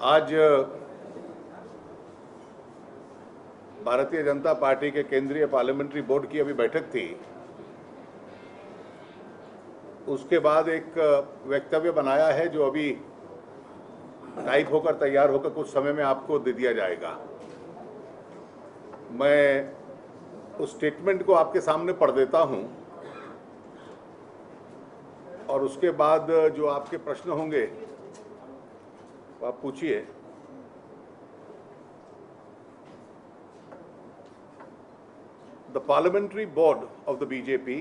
आज भारतीय जनता पार्टी के केंद्रीय पार्लियामेंट्री बोर्ड की अभी बैठक थी। उसके बाद एक वक्तव्य बनाया है जो अभी टाइप होकर तैयार होकर कुछ समय में आपको दे दिया जाएगा। मैं उस स्टेटमेंट को आपके सामने पढ़ देता हूं और उसके बाद जो आपके प्रश्न होंगे वो आप पूछिए। The Parliamentary Board of the BJP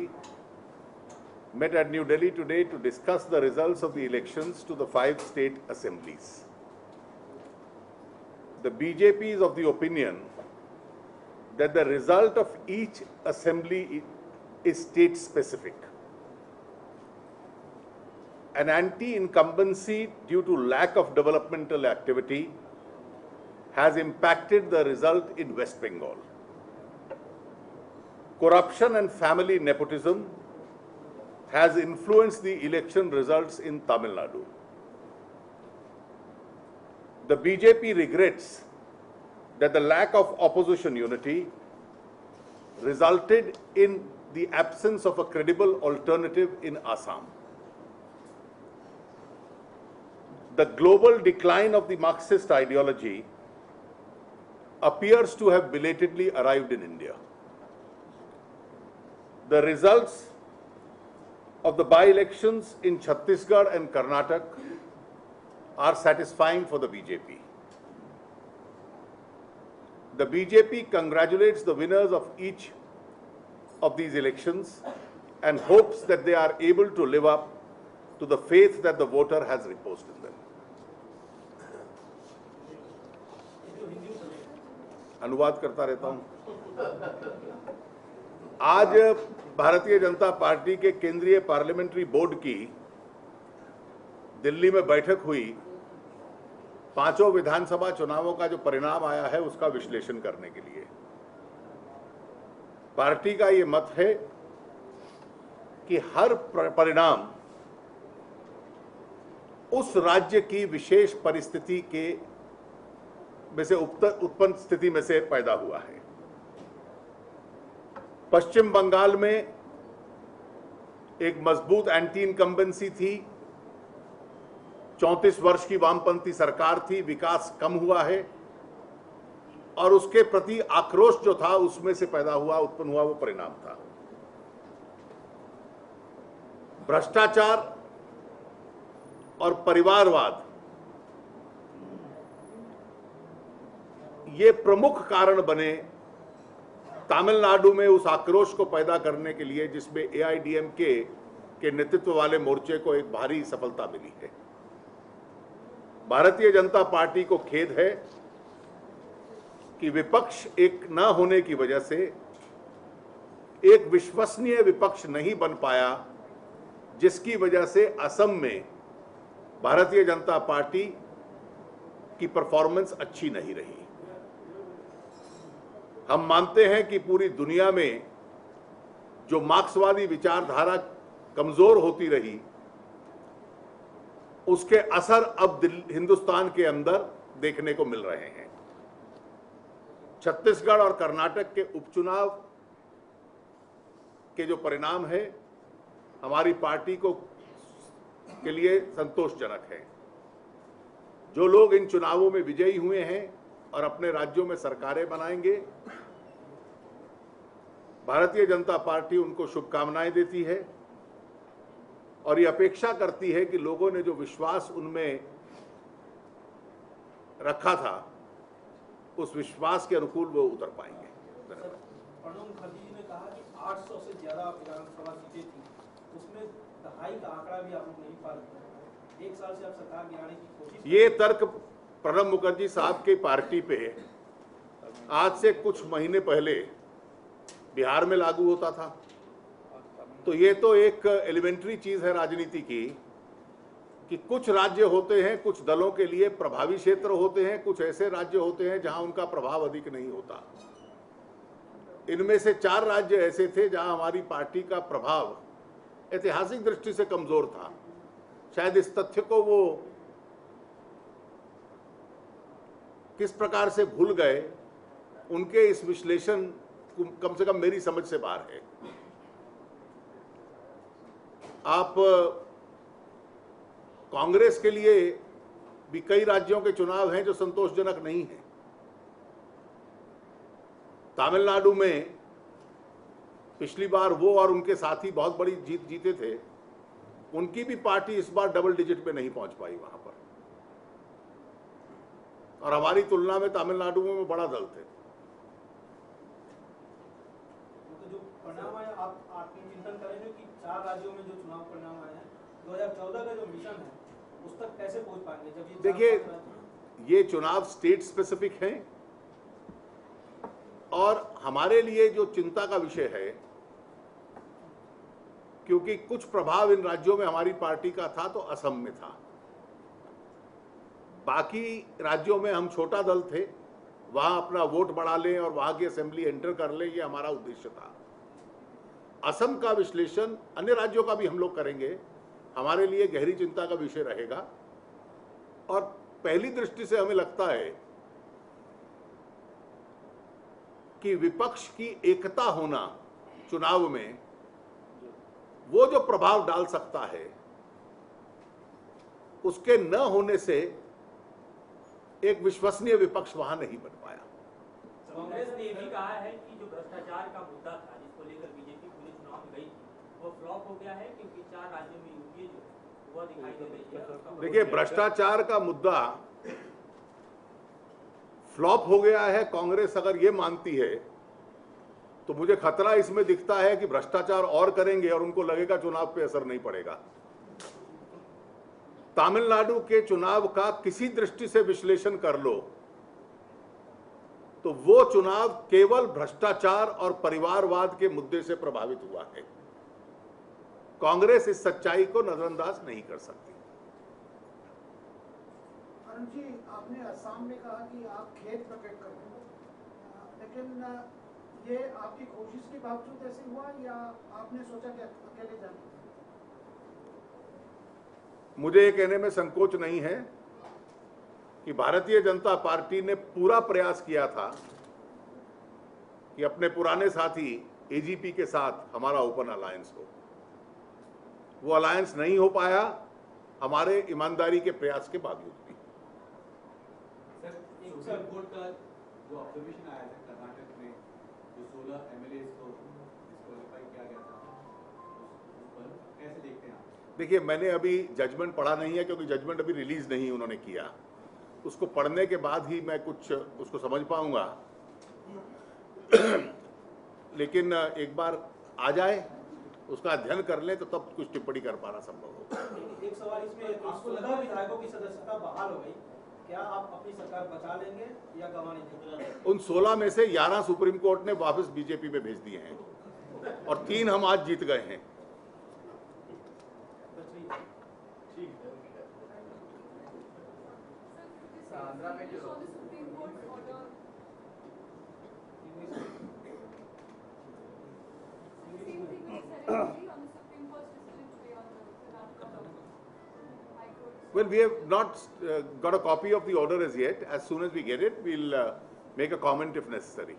met at New Delhi today to discuss the results of the elections to the 5 state assemblies. The BJP is of the opinion that the result of each assembly is state specific. An anti-incumbency due to lack of developmental activity has impacted the result in West Bengal. Corruption and family nepotism has influenced the election results in Tamil Nadu. The BJP regrets that the lack of opposition unity resulted in the absence of a credible alternative in Assam. The global decline of the Marxist ideology appears to have belatedly arrived in India. The results of the by-elections in Chhattisgarh and Karnataka are satisfying for the BJP. The BJP congratulates the winners of each of these elections and hopes that they are able to live up to the faith that the voter has reposed in them. अनुवाद करता रहता हूं। आज Bharatiya Janata party के केंद्रीय parliamentary board की दिल्ली में बैठक हुई। 5 विधानसभा चुनावों का जो परिणाम आया है उसका विश्लेषण करने के लिए पार्टी का ये मत है कि हर परिणाम उस राज्य की विशेष परिस्थिति के में से उत्पन्न स्थिति में से पैदा हुआ है। पश्चिम बंगाल में एक मजबूत एंटी इनकम्बेंसी थी। 34 वर्ष की वामपंथी सरकार थी। विकास कम हुआ है और उसके प्रति आक्रोश जो था उसमें से उत्पन्न हुआ वो परिणाम था। भ्रष्टाचार और परिवारवाद ये प्रमुख कारण बने तमिलनाडु में उस आक्रोश को पैदा करने के लिए जिसमें AIADMK के नेतृत्व वाले मोर्चे को एक भारी सफलता मिली है। भारतीय जनता पार्टी को खेद है कि विपक्ष एक न होने की वजह से एक विश्वसनीय विपक्ष नहीं बन पाया, जिसकी वजह से असम में भारतीय जनता पार्टी की परफॉर्मेंस अच्छी नहीं रही। हम मानते हैं कि पूरी दुनिया में जो मार्क्सवादी विचारधारा कमजोर होती रही उसके असर अब हिंदुस्तान के अंदर देखने को मिल रहे हैं। छत्तीसगढ़ और कर्नाटक के उपचुनाव के जो परिणाम है हमारी पार्टी के लिए संतोषजनक है। जो लोग इन चुनावों में विजयी हुए हैं और अपने राज्यों में सरकारें बनाएंगे, भारतीय जनता पार्टी उनको शुभकामनाएं देती है और ये अपेक्षा करती है कि लोगों ने जो विश्वास उनमें रखा था उस विश्वास के अनुकूल वो उतर पाएंगे। प्रणब मुखर्जी जी ने कहा कि 800 से ज्यादा विधानसभा सीटें थी, उसमें दहाई का आंकड़ा भी आप लोग नहीं पा रहे। 1 साल से आप सरकार गिराने की कोशिश। ये तर्क प्रणब मुखर्जी साहब की पार्टी पे आज से कुछ महीने पहले बिहार में लागू होता था। तो ये तो एक एलिमेंट्री चीज है राजनीति की कि कुछ राज्य होते हैं, कुछ दलों के लिए प्रभावी क्षेत्र होते हैं, कुछ ऐसे राज्य होते हैं जहां उनका प्रभाव अधिक नहीं होता। इनमें से 4 राज्य ऐसे थे जहां हमारी पार्टी का प्रभाव ऐतिहासिक दृष्टि से कमजोर था। शायद इस तथ्य को वो किस प्रकार से भूल गए, उनके इस विश्लेषण कम से कम मेरी समझ से बाहर है। आप कांग्रेस के लिए भी कई राज्यों के चुनाव हैं जो संतोषजनक नहीं है। तमिलनाडु में पिछली बार वो और उनके साथी बहुत बड़ी जीत जीते थे, उनकी भी पार्टी इस बार डबल डिजिट पे नहीं पहुंच पाई वहां पर, और हमारी तुलना में तमिलनाडु में बड़ा दल थे। तो जो परिणाम आए, आप चिंतन करेंगे कि 4 राज्यों में जो चुनाव परिणाम आए हैं 2014 का जो मिशन है उस तक कैसे पहुंच पाएंगे? जब ये देखिए, ये चुनाव स्टेट स्पेसिफिक हैं, और हमारे लिए जो चिंता का विषय है, क्योंकि कुछ प्रभाव इन राज्यों में हमारी पार्टी का था तो असम में था, बाकी राज्यों में हम छोटा दल थे, वहां अपना वोट बढ़ा लें और वहां की असेंबली एंटर कर लें, ये हमारा उद्देश्य था। असम का विश्लेषण अन्य राज्यों का भी हम लोग करेंगे, हमारे लिए गहरी चिंता का विषय रहेगा। और पहली दृष्टि से हमें लगता है कि विपक्ष की एकता होना चुनाव में वो जो प्रभाव डाल सकता है, उसके न होने से एक विश्वसनीय विपक्ष वहां नहीं बन पाया। कांग्रेस ने भी कहा है कि जो भ्रष्टाचार का मुद्दा था जिसको लेकर बीजेपी पूरे चुनाव में गई थी, वो फ्लॉप हो गया है, क्योंकि 4 राज्यों में यूपीए जो वो दिखाई दे रही है। देखिए, भ्रष्टाचार का मुद्दा फ्लॉप हो गया है, कांग्रेस अगर ये मानती है तो मुझे खतरा इसमें दिखता है कि भ्रष्टाचार और करेंगे और उनको लगेगा चुनाव पे असर नहीं पड़ेगा। तमिलनाडु के चुनाव का किसी दृष्टि से विश्लेषण कर लो तो वो चुनाव केवल भ्रष्टाचार और परिवारवाद के मुद्दे से प्रभावित हुआ है। कांग्रेस इस सच्चाई को नजरअंदाज नहीं कर सकती। अरुण जी, आपने असम में कहा कि आप खेद प्रकट करेंगे, लेकिन ये आपकी कोशिश के बावजूद ऐसे हुआ या आपने सोचा कि अकेले जाने? मुझे ये कहने में संकोच नहीं है कि भारतीय जनता पार्टी ने पूरा प्रयास किया था कि अपने पुराने साथी एजीपी के साथ हमारा ओपन अलायंस हो। वो अलायंस नहीं हो पाया, हमारे ईमानदारी के प्रयास के बावजूद भी। सुप्रीम कोर्ट का जो ऑब्जर्वेशन आया था कर्नाटक में, जो 16 एमएलए को डिस्क्वालीफाई किया गया था, उस पर कैसे देखते हैं आप? देखिए, मैंने अभी जजमेंट पढ़ा नहीं है, क्योंकि जजमेंट अभी रिलीज नहीं उन्होंने किया। उसको पढ़ने के बाद ही मैं कुछ उसको समझ पाऊंगा। लेकिन एक बार आ जाए, उसका अध्ययन कर ले, तो तब कुछ टिप्पणी कर पाना संभव होगा। एक सवाल इसमें, आपको लगा विधायकों की सदस्यता बहाल हो गई, क्या आप अपनी सरकार बचा लेंगे या गंवाने देंगे? उन 16 में से 11 सुप्रीम कोर्ट ने वापस बीजेपी में भेज दिए हैं, और 3 हम आज जीत गए हैं। आंध्रा में जो Well, we have not got a copy of the order as yet. As soon as we get it, we'll make a comment if necessary.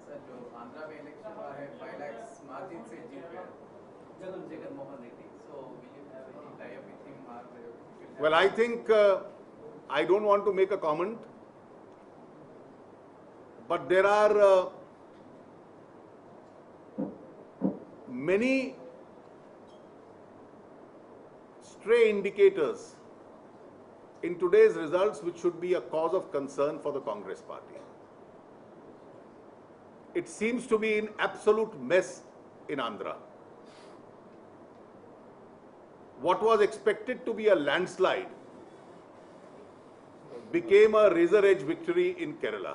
Sir, जो आंध्रा में इलेक्शन हुआ है 5 लाख मार्जिन से जीत गए Jagan Mohan Reddy, so will you have any tie-up with him or? Well, I think I don't want to make a comment, but there are many stray indicators in today's results which should be a cause of concern for the Congress party. It seems to be an absolute mess in Andhra. What was expected to be a landslide became a razor edge victory in Kerala.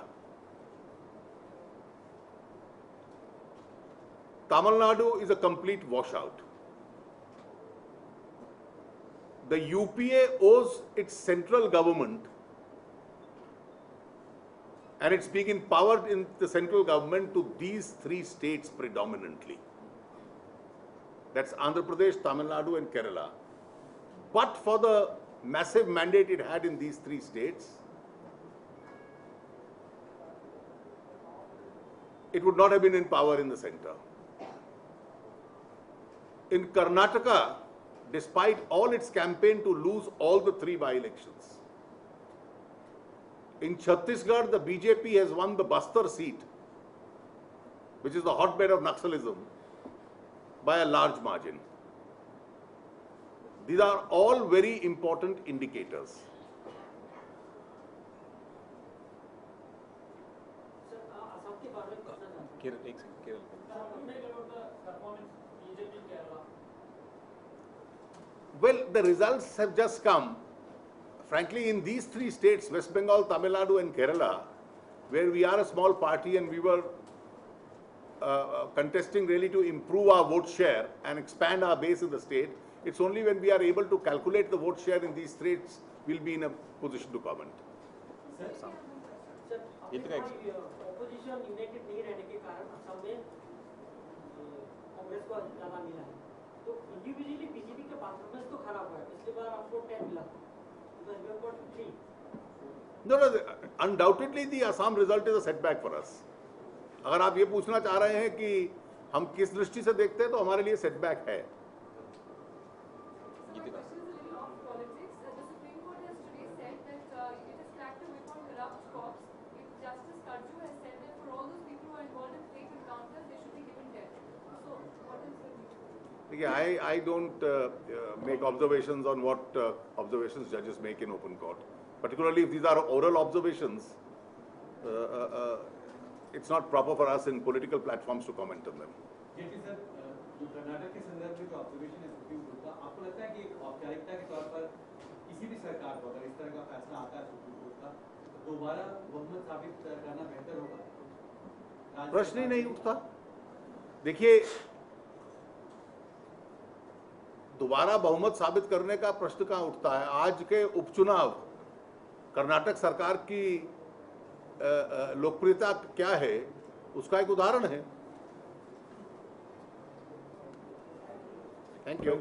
Tamil Nadu is a complete washout. The UPA owes its central government, and it's being empowered in the central government, to these 3 states predominantly. That's Andhra Pradesh, Tamil Nadu and Kerala. But for the massive mandate it had in these 3 states, it would not have been in power in the center. In Karnataka, despite all its campaign to lose all the 3 by-elections, in Chhattisgarh, the BJP has won the Bastar seat, which is the hotbed of Naxalism, by a large margin. These are all very important indicators. Well, the results have just come. Frankly, in these 3 states, West Bengal, Tamil Nadu and Kerala, where we are a small party and we were contesting really to improve our vote share and expand our base in the state, it's only when we are able to calculate the vote share in these states we'll be in a position to comment. Opposition United नहीं रहने के कारण असम में कांग्रेस को ज्यादा मिला है, तो इंडिविजुअली बीजेपी का परफॉर्मेंस तो खराब हुआ है। पिछली बार आपको 10 मिला था, तो we have got 3. No, undoubtedly the Assam result is a setback for us. अगर आप ये पूछना चाह रहे हैं कि हम किस दृष्टि से देखते हैं, तो हमारे लिए सेटबैक है। I don't make observations on what observations judges make in open court. Particularly if these are oral observations, it's not proper for us in political platforms to comment on them. Jaitley sir, जो कर्नाटक के संदर्भ में जो observation है supreme court का, आपको लगता है कि एक औपचारिकता के तौर पर किसी भी सरकार को अगर इस तरह का फैसला आता है सुप्रीम कोर्ट का, तो दोबारा बहुमत साबित करना बेहतर होगा? प्रश्न ही नहीं उठता। देखिए, दोबारा बहुमत साबित करने का प्रश्न कहां उठता है? आज के उपचुनाव कर्नाटक सरकार की लोकप्रियता क्या है उसका एक उदाहरण है। Thank you.